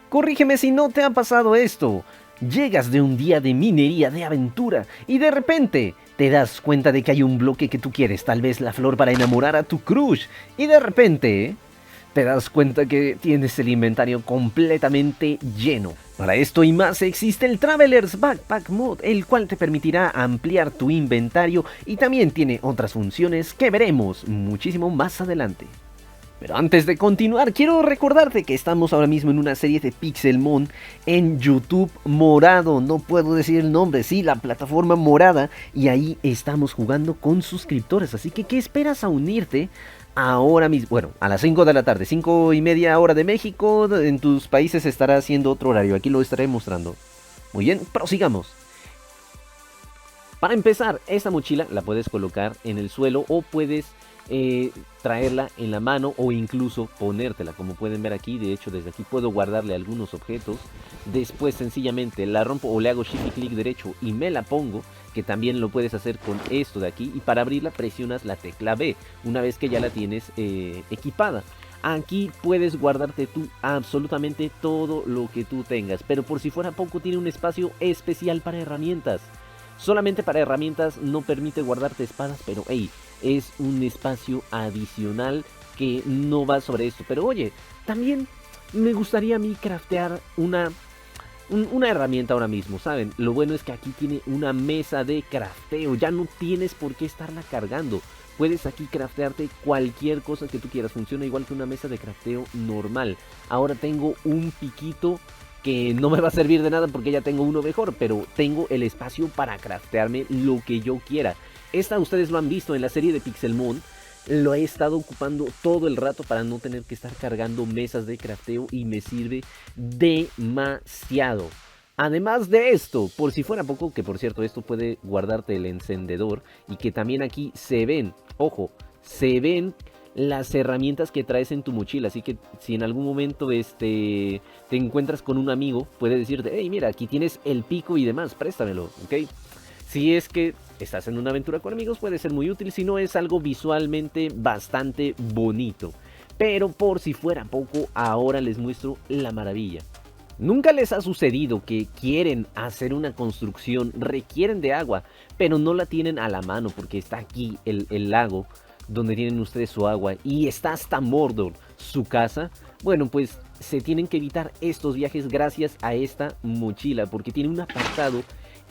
Corrígeme si no te ha pasado esto. Llegas de un día de minería, de aventura, y de repente te das cuenta de que hay un bloque que tú quieres, tal vez la flor para enamorar a tu crush, y de repente te das cuenta que tienes el inventario completamente lleno. Para esto y más existe el Traveler's Backpack Mod, el cual te permitirá ampliar tu inventario y también tiene otras funciones que veremos muchísimo más adelante. Pero antes de continuar, quiero recordarte que estamos ahora mismo en una serie de Pixelmon en YouTube Morado. No puedo decir el nombre, sí, la plataforma morada. Y ahí estamos jugando con suscriptores. Así que, ¿qué esperas a unirte ahora mismo? Bueno, a las 5 de la tarde, 5:30 hora de México. En tus países estará haciendo otro horario. Aquí lo estaré mostrando. Muy bien, prosigamos. Para empezar, esta mochila la puedes colocar en el suelo o puedes traerla en la mano o incluso ponértela, como pueden ver aquí. De hecho, desde aquí puedo guardarle algunos objetos. Después sencillamente la rompo o le hago shift y clic derecho y me la pongo, que también lo puedes hacer con esto de aquí. Y para abrirla presionas la tecla B una vez que ya la tienes equipada. Aquí puedes guardarte tú absolutamente todo lo que tú tengas, pero por si fuera poco tiene un espacio especial para herramientas. Solamente para herramientas, no permite guardarte espadas, pero hey, es un espacio adicional que no va sobre esto. Pero oye, también me gustaría a mí craftear una herramienta ahora mismo, ¿saben? Lo bueno es que aquí tiene una mesa de crafteo, ya no tienes por qué estarla cargando. Puedes aquí craftearte cualquier cosa que tú quieras, funciona igual que una mesa de crafteo normal. Ahora tengo un piquito que no me va a servir de nada porque ya tengo uno mejor, pero tengo el espacio para craftearme lo que yo quiera. Esta ustedes lo han visto en la serie de Pixelmon. Lo he estado ocupando todo el rato para no tener que estar cargando mesas de crafteo y me sirve demasiado. Además de esto, por si fuera poco, que por cierto esto puede guardarte el encendedor y que también aquí se ven, ojo, se ven las herramientas que traes en tu mochila. Así que si en algún momento te encuentras con un amigo, puede decirte, hey, mira, aquí tienes el pico y demás, préstamelo, ¿ok? Si es que estás en una aventura con amigos, puede ser muy útil. Si no, es algo visualmente bastante bonito. Pero por si fuera poco, ahora les muestro la maravilla. ¿Nunca les ha sucedido que quieren hacer una construcción, requieren de agua, pero no la tienen a la mano porque está aquí el lago donde tienen ustedes su agua y está hasta Mordor, su casa? Bueno, pues se tienen que evitar estos viajes gracias a esta mochila porque tiene un apartado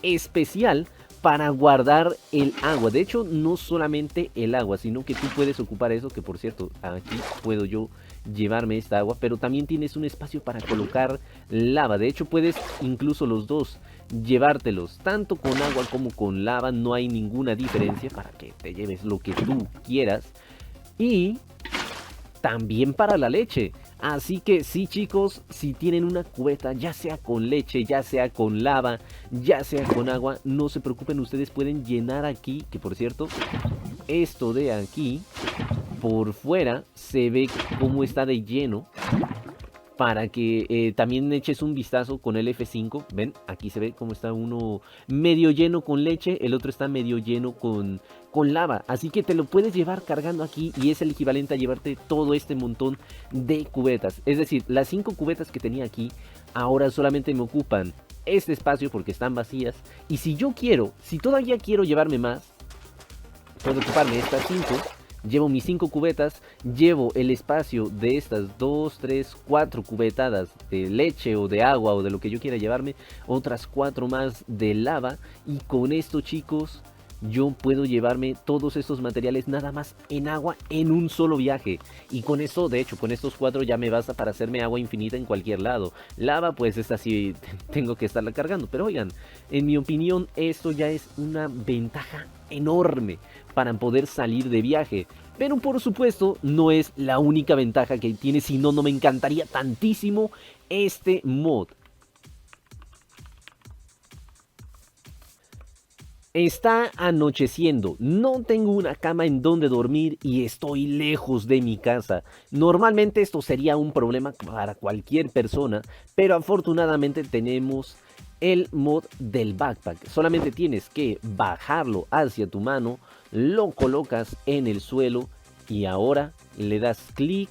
especial para guardar el agua. De hecho, no solamente el agua, sino que tú puedes ocupar eso, que por cierto, aquí puedo yo llevarme esta agua, pero también tienes un espacio para colocar lava. De hecho, puedes incluso los dos llevártelos, tanto con agua como con lava, no hay ninguna diferencia para que te lleves lo que tú quieras. Y también para la leche. Así que sí, chicos, si tienen una cubeta, ya sea con leche, ya sea con lava, ya sea con agua, no se preocupen, ustedes pueden llenar aquí, que por cierto, esto de aquí, por fuera, se ve cómo está de lleno. Para que también eches un vistazo con el F5. Ven, aquí se ve cómo está uno medio lleno con leche, el otro está medio lleno con lava. Así que te lo puedes llevar cargando aquí y es el equivalente a llevarte todo este montón de cubetas. Es decir, las 5 cubetas que tenía aquí ahora solamente me ocupan este espacio porque están vacías. Y si yo quiero, si todavía quiero llevarme más, puedo ocuparme estas 5. Llevo mis 5 cubetas, llevo el espacio de estas 2, 3, 4 cubetadas de leche o de agua o de lo que yo quiera llevarme, otras 4 más de lava y con esto, chicos, yo puedo llevarme todos estos materiales nada más en agua en un solo viaje. Y con esto, de hecho, con estos 4 ya me basta para hacerme agua infinita en cualquier lado. Lava, pues esta sí tengo que estarla cargando. Pero oigan, en mi opinión, esto ya es una ventaja enorme para poder salir de viaje. Pero por supuesto, no es la única ventaja que tiene, sino no me encantaría tantísimo este mod. Está anocheciendo, no tengo una cama en donde dormir y estoy lejos de mi casa. Normalmente esto sería un problema para cualquier persona, pero afortunadamente tenemos el mod del backpack. Solamente tienes que bajarlo hacia tu mano, lo colocas en el suelo y ahora le das clic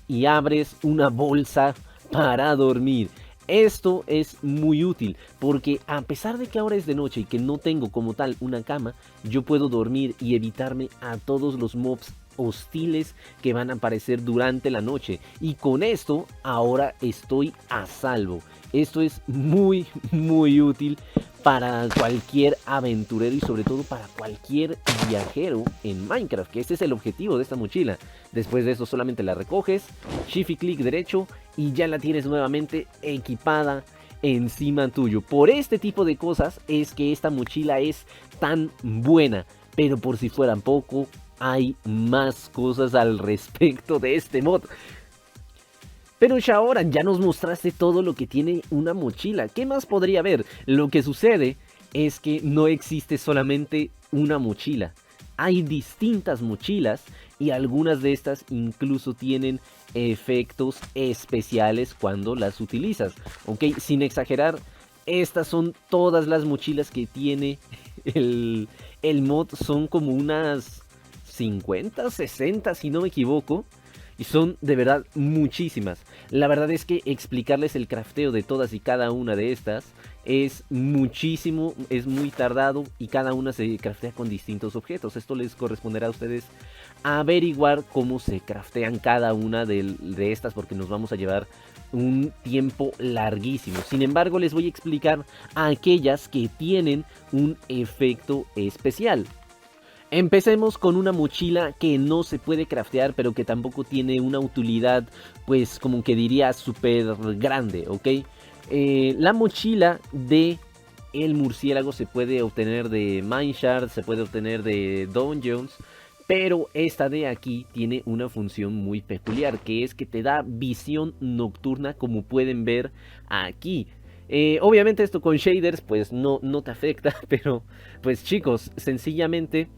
y abres una bolsa para dormir. Esto es muy útil porque a pesar de que ahora es de noche y que no tengo como tal una cama, yo puedo dormir y evitarme a todos los mobs hostiles que van a aparecer durante la noche. Y con esto ahora estoy a salvo. Esto es muy útil para cualquier aventurero y sobre todo para cualquier viajero en Minecraft, que este es el objetivo de esta mochila. Después de eso solamente la recoges, shift y clic derecho y ya la tienes nuevamente equipada encima tuyo. Por este tipo de cosas es que esta mochila es tan buena, pero por si fueran poco, hay más cosas al respecto de este mod. Pero Shaoran, ya nos mostraste todo lo que tiene una mochila. ¿Qué más podría haber? Lo que sucede es que no existe solamente una mochila. Hay distintas mochilas y algunas de estas incluso tienen efectos especiales cuando las utilizas. Ok, sin exagerar, estas son todas las mochilas que tiene el mod. Son como unas 50, 60 si no me equivoco. Y son de verdad muchísimas. La verdad es que explicarles el crafteo de todas y cada una de estas es muchísimo, es muy tardado y cada una se craftea con distintos objetos. Esto les corresponderá a ustedes averiguar cómo se craftean cada una de estas porque nos vamos a llevar un tiempo larguísimo. Sin embargo, les voy a explicar a aquellas que tienen un efecto especial. Empecemos con una mochila que no se puede craftear, pero que tampoco tiene una utilidad, pues como que diría súper grande, ¿ok? La mochila de el murciélago se puede obtener de Mineshard, se puede obtener de Dungeons, pero esta de aquí tiene una función muy peculiar, que es que te da visión nocturna, como pueden ver aquí. Obviamente esto con shaders pues no te afecta, pero pues chicos, sencillamente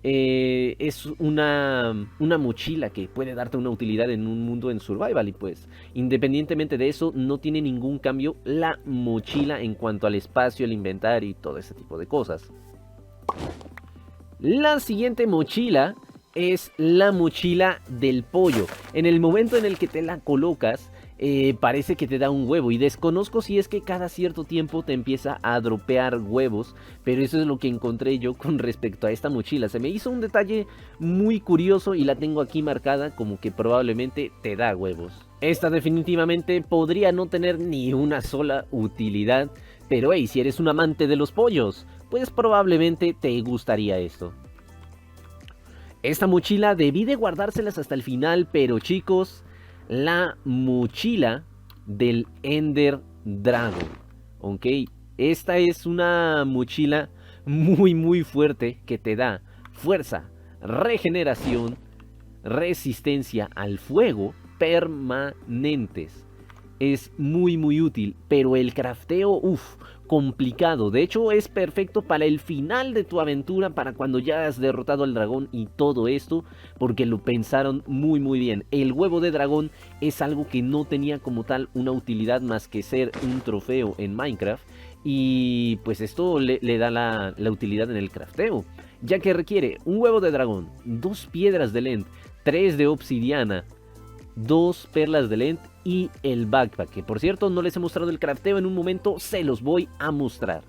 es una mochila que puede darte una utilidad en un mundo en survival y pues independientemente de eso no tiene ningún cambio la mochila en cuanto al espacio, el inventario y todo ese tipo de cosas. La siguiente mochila es la mochila del pollo. En el momento en el que te la colocas, parece que te da un huevo y desconozco si es que cada cierto tiempo te empieza a dropear huevos, pero eso es lo que encontré yo con respecto a esta mochila. Se me hizo un detalle muy curioso y la tengo aquí marcada como que probablemente te da huevos. Esta definitivamente podría no tener ni una sola utilidad, pero hey, si eres un amante de los pollos, pues probablemente te gustaría esto. Esta mochila debí de guardárselas hasta el final, pero chicos, la mochila del Ender Dragon, ok, esta es una mochila muy fuerte que te da fuerza, regeneración, resistencia al fuego permanentes. Es muy útil, pero el crafteo, complicado. De hecho es perfecto para el final de tu aventura, para cuando ya has derrotado al dragón y todo esto, porque lo pensaron muy bien. El huevo de dragón es algo que no tenía como tal una utilidad más que ser un trofeo en Minecraft, y pues esto le da la utilidad en el crafteo, ya que requiere un huevo de dragón, 2 piedras de lent, 3 de obsidiana, 2 perlas de lent y el backpack, que por cierto no les he mostrado el crafteo, en un momento se los voy a mostrar.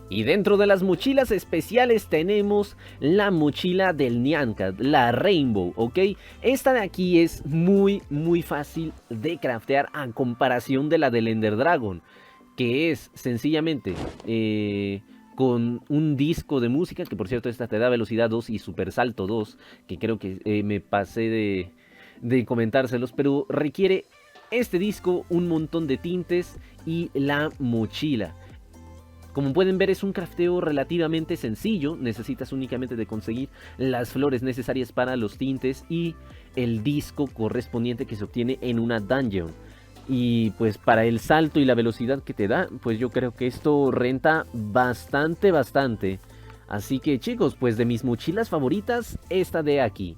Y dentro de las mochilas especiales tenemos la mochila del Nyancat, la Rainbow, ¿ok? Esta de aquí es muy fácil de craftear a comparación de la del Ender Dragon, que es sencillamente con un disco de música, que por cierto esta te da velocidad 2 y super salto 2, que creo que me pasé de comentárselos, pero requiere este disco, un montón de tintes y la mochila. Como pueden ver, es un crafteo relativamente sencillo. Necesitas únicamente de conseguir las flores necesarias para los tintes y el disco correspondiente que se obtiene en una dungeon. Y pues para el salto y la velocidad que te da, pues yo creo que esto renta bastante. Así que chicos, pues de mis mochilas favoritas, esta de aquí.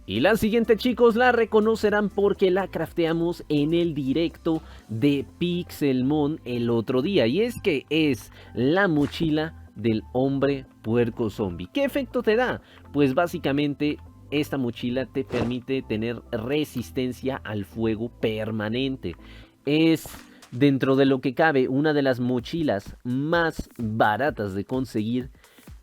Y la siguiente, chicos, la reconocerán porque la crafteamos en el directo de Pixelmon el otro día. Y es que es la mochila del hombre puerco zombie. ¿Qué efecto te da? Pues básicamente esta mochila te permite tener resistencia al fuego permanente. Es, dentro de lo que cabe, una de las mochilas más baratas de conseguir,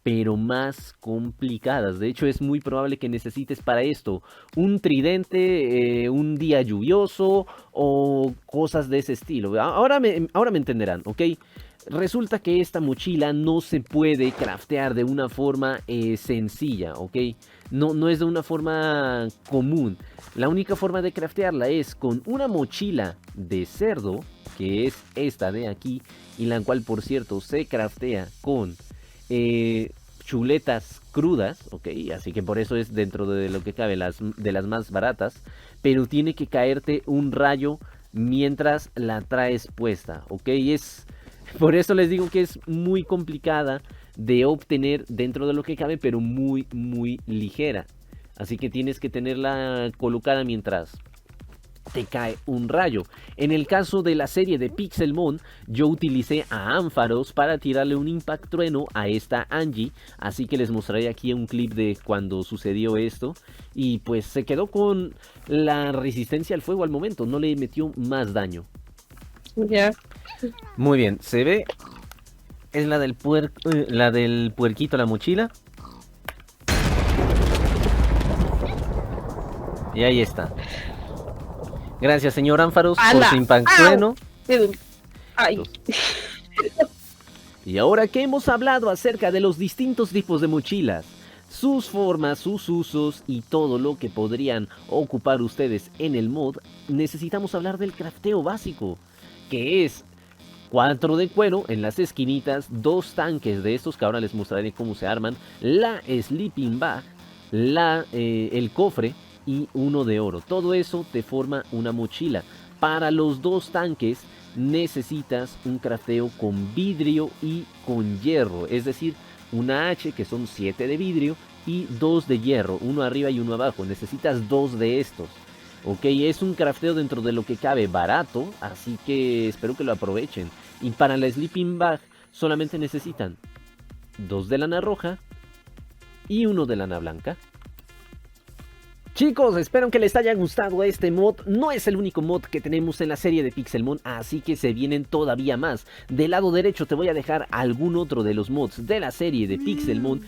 pero más complicadas. De hecho, es muy probable que necesites para esto un tridente, un día lluvioso o cosas de ese estilo. Ahora me entenderán, ¿ok? Resulta que esta mochila no se puede craftear de una forma sencilla, ¿ok? No es de una forma común. La única forma de craftearla es con una mochila de cerdo, que es esta de aquí, y la cual, por cierto, se craftea con chuletas crudas, ¿ok? Así que por eso es dentro de lo que cabe de las más baratas, pero tiene que caerte un rayo mientras la traes puesta, ¿ok? Por eso les digo que es muy complicada de obtener dentro de lo que cabe, pero muy, muy ligera. Así que tienes que tenerla colocada mientras te cae un rayo. En el caso de la serie de Pixelmon, yo utilicé a Ampharos para tirarle un Impact Trueno a esta Angie, así que les mostraré aquí un clip de cuando sucedió esto, y pues se quedó con la resistencia al fuego al momento, no le metió más daño. Ya. Muy bien, se ve, es la del puerquito, la mochila. Y ahí está. Gracias, señor Ampharos, por ¡Hala! su Impact ¡Au! Trueno. Ay. Y ahora que hemos hablado acerca de los distintos tipos de mochilas, sus formas, sus usos y todo lo que podrían ocupar ustedes en el mod, necesitamos hablar del crafteo básico, que es 4 de cuero en las esquinitas, 2 tanques de estos que ahora les mostraré cómo se arman, la sleeping bag, el cofre y 1 de oro. Todo eso te forma una mochila. Para los 2 tanques necesitas un crafteo con vidrio y con hierro, es decir, una H que son 7 de vidrio y 2 de hierro, uno arriba y uno abajo. Necesitas 2 de estos. Ok, es un crafteo dentro de lo que cabe barato, así que espero que lo aprovechen. Y para la sleeping bag solamente necesitan 2 de lana roja y 1 de lana blanca. Chicos, espero que les haya gustado este mod. No es el único mod que tenemos en la serie de Pixelmon, así que se vienen todavía más. Del lado derecho te voy a dejar algún otro de los mods de la serie de Pixelmon.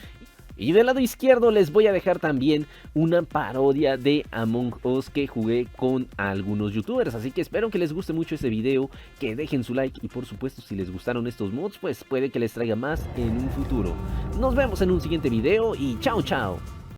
Y del lado izquierdo les voy a dejar también una parodia de Among Us que jugué con algunos youtubers. Así que espero que les guste mucho este video, que dejen su like y por supuesto si les gustaron estos mods pues puede que les traiga más en un futuro. Nos vemos en un siguiente video y chao chao.